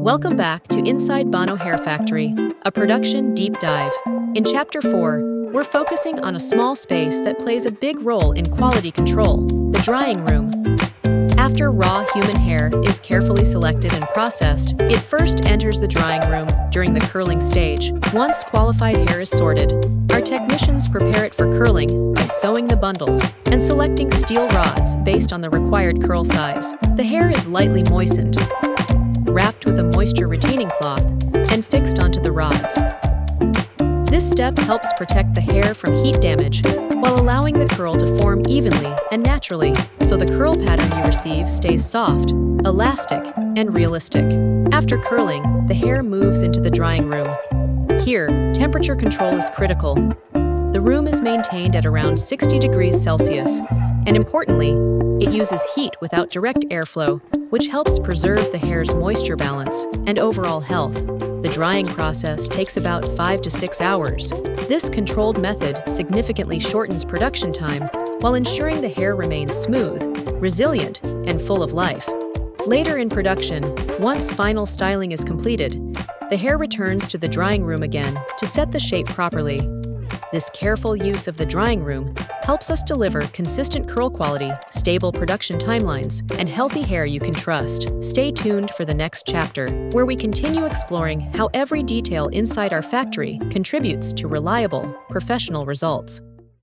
Welcome back to Inside Bono Hair Factory, a production deep dive. In Chapter 4, we're focusing on a small space that plays a big role in quality control, the drying room. After raw human hair is carefully selected and processed, it first enters the drying room during the curling stage. Once qualified hair is sorted, our technicians prepare it for curling by sewing the bundles and selecting steel rods based on the required curl size. The hair is lightly moistened, wrapped with a moisture-retaining cloth, and fixed onto the rods. This step helps protect the hair from heat damage while allowing the curl to form evenly and naturally, so the curl pattern you receive stays soft, elastic, and realistic. After curling, the hair moves into the drying room. Here, temperature control is critical. The room is maintained at around 60 degrees Celsius, and importantly, it uses heat without direct airflow, which helps preserve the hair's moisture balance and overall health. The drying process takes about 5 to 6 hours. This controlled method significantly shortens production time while ensuring the hair remains smooth, resilient, and full of life. Later in production, once final styling is completed, the hair returns to the drying room again to set the shape properly. This careful use of the drying room helps us deliver consistent curl quality, stable production timelines, and healthy hair you can trust. Stay tuned for the next chapter, where we continue exploring how every detail inside our factory contributes to reliable, professional results.